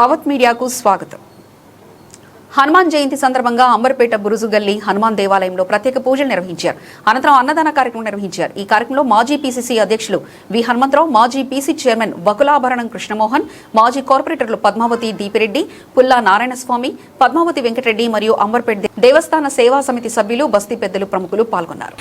పవత్ మీడియాకు స్వాగతం. హనుమాన్ జయంతి సందర్భంగా అంబర్పేట బురుజుగల్లి హనుమాన్ దేవాలయంలో ప్రత్యేక పూజలు నిర్వహించారు. అనంతరం అన్నదాన కార్యక్రమం నిర్వహించారు. ఈ కార్యక్రమంలో మాజీ పీసీసీ అధ్యక్షులు వి హనుమంతరావు, మాజీ పీసీ చైర్మన్ వకులాభరణం కృష్ణమోహన్, మాజీ కార్పొరేటర్లు పద్మావతి దీపిరెడ్డి, పుల్లా నారాయణస్వామి, పద్మావతి వెంకటరెడ్డి మరియు అంబర్పేట దేవస్థాన సేవా సమితి సభ్యులు, బస్తీ పెద్దలు, ప్రముఖులు పాల్గొన్నారు.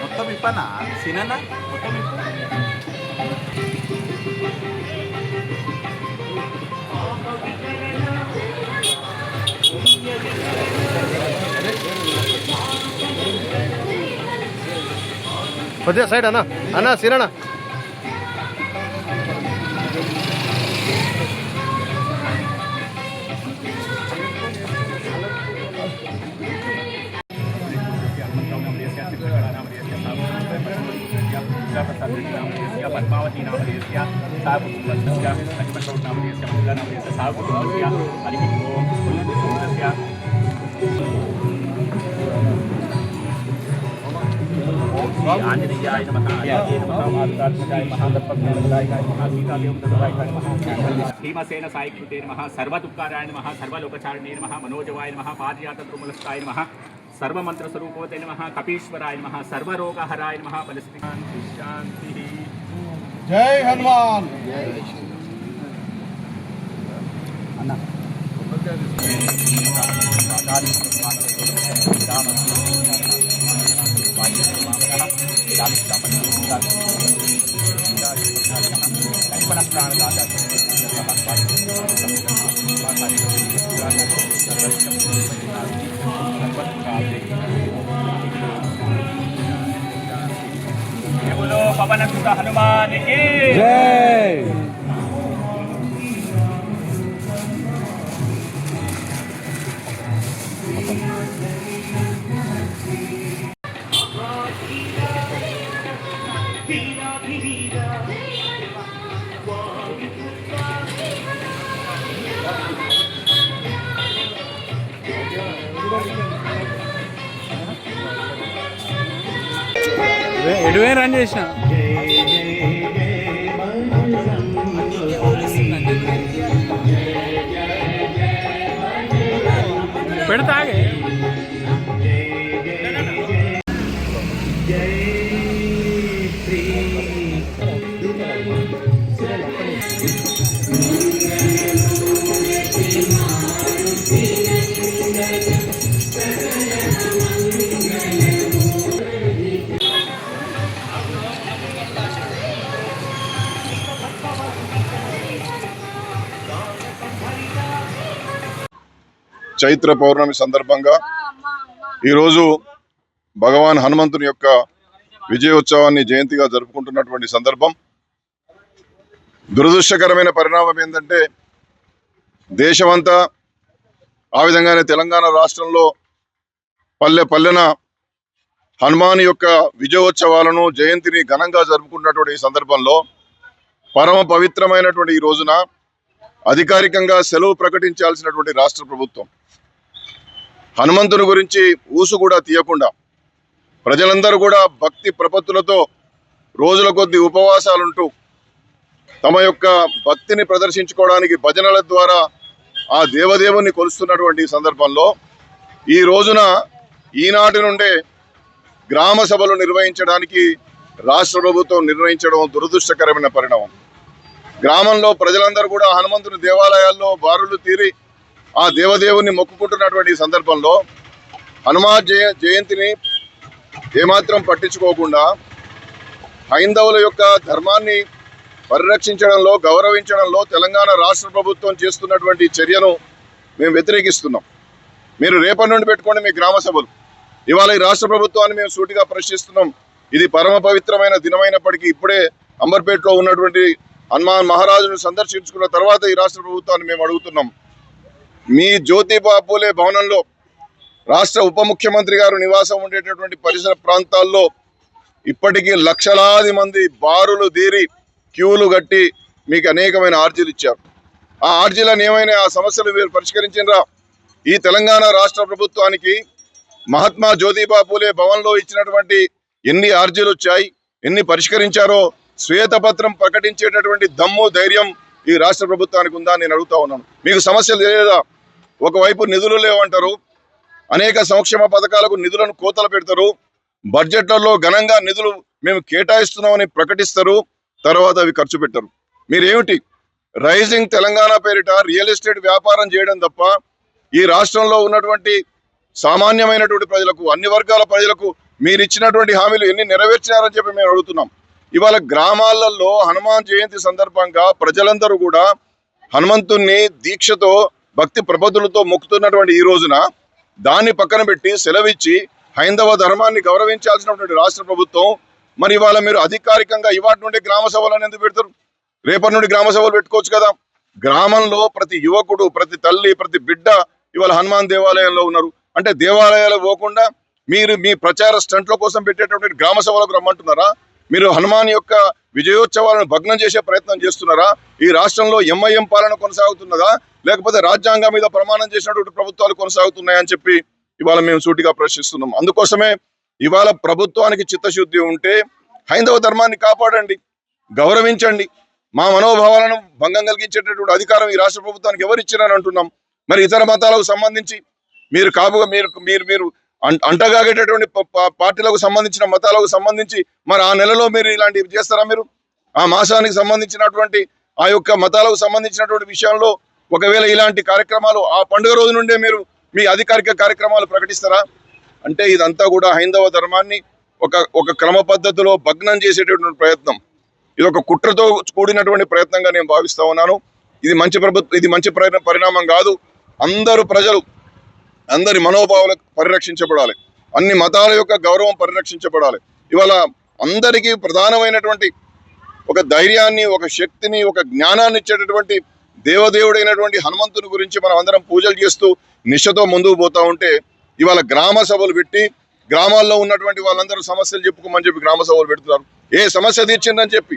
మొత్తం ఇప్పనా సినన్నా మొత్తం ఇప్ప కొద్దిగా సైడ్ అన్నా అన్నా సినన్నా పద్మావతి నామధేయస్య సాగుపుత్రస్య లక్ష్మణరావు నామధేయస్య మహిళా నామధేయస్య సాగుపుత్రస్య హరి ఓం పుల్లస్య ఆంజనేయాయ నమః ఆంజనేయాయ నమః మారుతాత్మజాయ మహాదర్పజ్ఞానదాయకాయ నమః సీతాదేవతదాయకాయ నమః భీమసేన సాయికృతే నమః సర్వదుఃఖారాయ నమః సర్వలోకచారిణే నమః మనోజవాయ నమః పారిజాత ద్రుమలస్తాయ నమః सर्वमंत्र स्वरूपोते नमः कपीश्वराय नमः सर्वरोगहराय नमः बलस्ति शांति जय हनुमान अन्ना बोलो पवन सुत हनुमान की जय। ఎడువే రన్ చేసిన పెడతాగే చైత్ర పౌర్ణమి సందర్భంగా ఈరోజు భగవాన్ హనుమంతుని యొక్క విజయోత్సవాన్ని జయంతిగా జరుపుకుంటున్నటువంటి సందర్భం. దురదృష్టకరమైన పరిణామం ఏంటంటే దేశమంతా ఆ విధంగానే తెలంగాణ రాష్ట్రంలో పల్లె పల్లెన హనుమాన్ యొక్క విజయోత్సవాలను జయంతిని ఘనంగా జరుపుకుంటున్నటువంటి ఈ సందర్భంలో పరమ పవిత్రమైనటువంటి ఈ రోజున అధికారికంగా సెలవు ప్రకటించాల్సినటువంటి రాష్ట్ర ప్రభుత్వం హనుమంతుని గురించి ఊసు కూడా తీయకుండా ప్రజలందరూ కూడా భక్తి ప్రపత్తులతో రోజుల కొద్ది ఉపవాసాలుంటూ తమ యొక్క భక్తిని ప్రదర్శించుకోవడానికి భజనల ద్వారా ఆ దేవదేవుని కొలుస్తున్నటువంటి సందర్భంలో ఈ రోజున ఈనాటి నుండే గ్రామ సభలు నిర్వహించడానికి రాష్ట్ర ప్రభుత్వం నిర్ణయించడం దురదృష్టకరమైన పరిణామం. గ్రామంలో ప్రజలందరూ కూడా హనుమంతుని దేవాలయాల్లో బారులు తీరి ఆ దేవదేవుని మొక్కుకుంటున్నటువంటి సందర్భంలో హనుమాన్ జయంతిని ఏమాత్రం పట్టించుకోకుండా హైందవుల యొక్క ధర్మాన్ని పరిరక్షించడంలో, గౌరవించడంలో తెలంగాణ రాష్ట్ర ప్రభుత్వం చేస్తున్నటువంటి చర్యను మేము వ్యతిరేకిస్తున్నాం. మీరు రేపటి నుండి పెట్టుకోండి మీ గ్రామ సభలు. ఇవాళ ఈ రాష్ట్ర ప్రభుత్వాన్ని మేము సూటిగా ప్రశ్నిస్తున్నాం. ఇది పరమ పవిత్రమైన దినమైనప్పటికీ ఇప్పుడే అంబర్పేటలో ఉన్నటువంటి హనుమాన్ మహారాజును సందర్శించుకున్న తర్వాత ఈ రాష్ట్ర ప్రభుత్వాన్ని మేము అడుగుతున్నాం. మీ జ్యోతిబా పూలే భవనంలో రాష్ట్ర ఉప ముఖ్యమంత్రి గారు నివాసం ఉండేటటువంటి పరిసర ప్రాంతాల్లో ఇప్పటికీ లక్షలాది మంది బారులు తీరి క్యూలు కట్టి మీకు అనేకమైన ఆర్జీలు ఇచ్చారు. ఆ ఆర్జీలను ఏమైనా ఆ సమస్యలు మీరు పరిష్కరించినరా? ఈ తెలంగాణ రాష్ట్ర ప్రభుత్వానికి మహాత్మా జ్యోతిబా పూలే భవన్లో ఇచ్చినటువంటి ఎన్ని ఆర్జీలు వచ్చాయి, ఎన్ని పరిష్కరించారో శ్వేతపత్రం ప్రకటించేటటువంటి దమ్ము ధైర్యం ఈ రాష్ట్ర ప్రభుత్వానికి ఉందా నేను అడుగుతా ఉన్నాను. మీకు సమస్యలు తెలియదా? ఒకవైపు నిధులు లేవంటారు, అనేక సంక్షేమ పథకాలకు నిధులను కోతలు పెడతారు, బడ్జెట్లలో ఘనంగా నిధులు మేము కేటాయిస్తున్నామని ప్రకటిస్తారు, తర్వాత అవి ఖర్చు పెట్టరు. మీరేమిటి రైజింగ్ తెలంగాణ పేరిట రియల్ ఎస్టేట్ వ్యాపారం చేయడం తప్ప ఈ రాష్ట్రంలో ఉన్నటువంటి సామాన్యమైనటువంటి ప్రజలకు, అన్ని వర్గాల ప్రజలకు మీరు ఇచ్చినటువంటి హామీలు ఎన్ని నెరవేర్చినారని చెప్పి మేము అడుగుతున్నాం. ఇవాళ గ్రామాలలో హనుమాన్ జయంతి సందర్భంగా ప్రజలందరూ కూడా హనుమంతుణ్ణి దీక్షతో భక్తి ప్రపత్తులతో మొక్కుతున్నటువంటి ఈ రోజున దాన్ని పక్కన పెట్టి సెలవిచ్చి హైందవ ధర్మాన్ని గౌరవించాల్సినటువంటి రాష్ట్ర ప్రభుత్వం మరి ఇవాళ మీరు అధికారికంగా ఇవాటి నుండి గ్రామ సభలను ఎందుకు పెడతారు? రేపటి నుండి గ్రామ సభలు పెట్టుకోవచ్చు కదా. గ్రామంలో ప్రతి యువకుడు, ప్రతి తల్లి, ప్రతి బిడ్డ ఇవాళ హనుమాన్ దేవాలయంలో ఉన్నారు. అంటే దేవాలయాలు పోకుండా మీరు మీ ప్రచార స్టంట్ల కోసం పెట్టేటటువంటి గ్రామ సభలకు రమ్మంటున్నారా? మీరు హనుమాన్ యొక్క విజయోత్సవాలను భగ్నం చేసే ప్రయత్నం చేస్తున్నారా? ఈ రాష్ట్రంలో ఎంఐఎం పాలన కొనసాగుతున్నదా, లేకపోతే రాజ్యాంగం మీద ప్రమాణం చేసినటువంటి ప్రభుత్వాలు కొనసాగుతున్నాయని చెప్పి ఇవాళ మేము సూటిగా ప్రశ్నిస్తున్నాం. అందుకోసమే ఇవాళ ప్రభుత్వానికి చిత్తశుద్ధి ఉంటే హైందవ ధర్మాన్ని కాపాడండి, గౌరవించండి. మా మనోభావాలను భంగం కలిగించేటటువంటి అధికారం ఈ రాష్ట్ర ప్రభుత్వానికి ఎవరు ఇచ్చినారని అంటున్నాం. మరి ఇతర మతాలకు సంబంధించి మీరు కాపుగా మీరు అంటగాగేటటువంటి పార్టీలకు సంబంధించిన మతాలకు సంబంధించి మరి ఆ నెలలో మీరు ఇలాంటివి చేస్తారా? మీరు ఆ మాసానికి సంబంధించినటువంటి ఆ యొక్క మతాలకు సంబంధించినటువంటి విషయంలో ఒకవేళ ఇలాంటి కార్యక్రమాలు ఆ పండుగ రోజు నుండే మీరు మీ అధికారిక కార్యక్రమాలు ప్రకటిస్తారా? అంటే ఇదంతా కూడా హైందవ ధర్మాన్ని ఒక క్రమ పద్ధతిలో భగ్నం చేసేటటువంటి ప్రయత్నం, ఇది ఒక కుట్రతో కూడినటువంటి ప్రయత్నంగా నేను భావిస్తా ఉన్నాను. ఇది మంచి పరిణామం కాదు. అందరూ ప్రజలు, అందరి మనోభావాలు పరిరక్షించబడాలి, అన్ని మతాల యొక్క గౌరవం పరిరక్షించబడాలి. ఇవాళ అందరికీ ప్రధానమైనటువంటి ఒక ధైర్యాన్ని, ఒక శక్తిని, ఒక జ్ఞానాన్ని ఇచ్చేటటువంటి దేవదేవుడైనటువంటి హనుమంతుని గురించి మనం అందరం పూజలు చేస్తూ నిష్ఠతో ముందుకు పోతా ఉంటే ఇవాళ గ్రామ సభలు పెట్టి గ్రామాల్లో ఉన్నటువంటి వాళ్ళందరూ సమస్యలు చెప్పుకోమని చెప్పి గ్రామ సభలు పెడుతున్నారు. ఏ సమస్య తీర్చిందని చెప్పి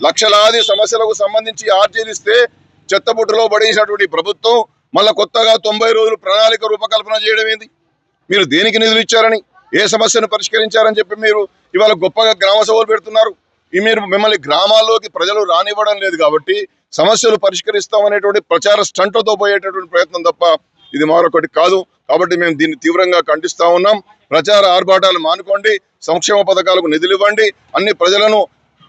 లక్షలాది సమస్యలకు సంబంధించి ఆర్జీలు ఇస్తే చెత్తబుట్టలో పడేసినటువంటి ప్రభుత్వం మళ్ళీ కొత్తగా 90 రోజులు ప్రణాళిక రూపకల్పన చేయడం ఏంది? మీరు దేనికి నిధులు ఇచ్చారని, ఏ సమస్యను పరిష్కరించారని చెప్పి మీరు ఇవాళ గొప్పగా గ్రామ సభలు పెడుతున్నారు. మీరు మిమ్మల్ని గ్రామాల్లోకి ప్రజలు రానివ్వడం లేదు కాబట్టి సమస్యలు పరిష్కరిస్తామనేటువంటి ప్రచార స్టంట్లతో పోయేటటువంటి ప్రయత్నం తప్ప ఇది మరొకటి కాదు. కాబట్టి మేము దీన్ని తీవ్రంగా ఖండిస్తా ఉన్నాం. ప్రచార ఆర్భాటాలు మానుకోండి, సంక్షేమ పథకాలకు నిధులు ఇవ్వండి, అన్ని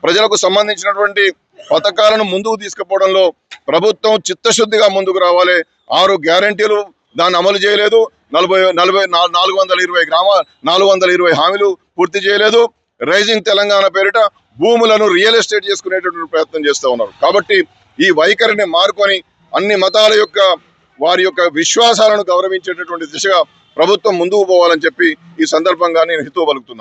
ప్రజలకు సంబంధించినటువంటి పథకాలను ముందుకు తీసుకుపోవడంలో ప్రభుత్వం చిత్తశుద్ధిగా ముందుకు రావాలి. 6 గ్యారంటీలు దాన్ని అమలు చేయలేదు, 420 హామీలు పూర్తి చేయలేదు. రైజింగ్ తెలంగాణ పేరిట భూములను రియల్ ఎస్టేట్ చేసుకునేటటువంటి ప్రయత్నం చేస్తూ ఉన్నారు. కాబట్టి ఈ వైఖరిని మారుకొని అన్ని మతాల యొక్క వారి యొక్క విశ్వాసాలను గౌరవించేటటువంటి దిశగా ప్రభుత్వం ముందుకు పోవాలని చెప్పి ఈ సందర్భంగా నేను హితవు పలుకుతున్నాను.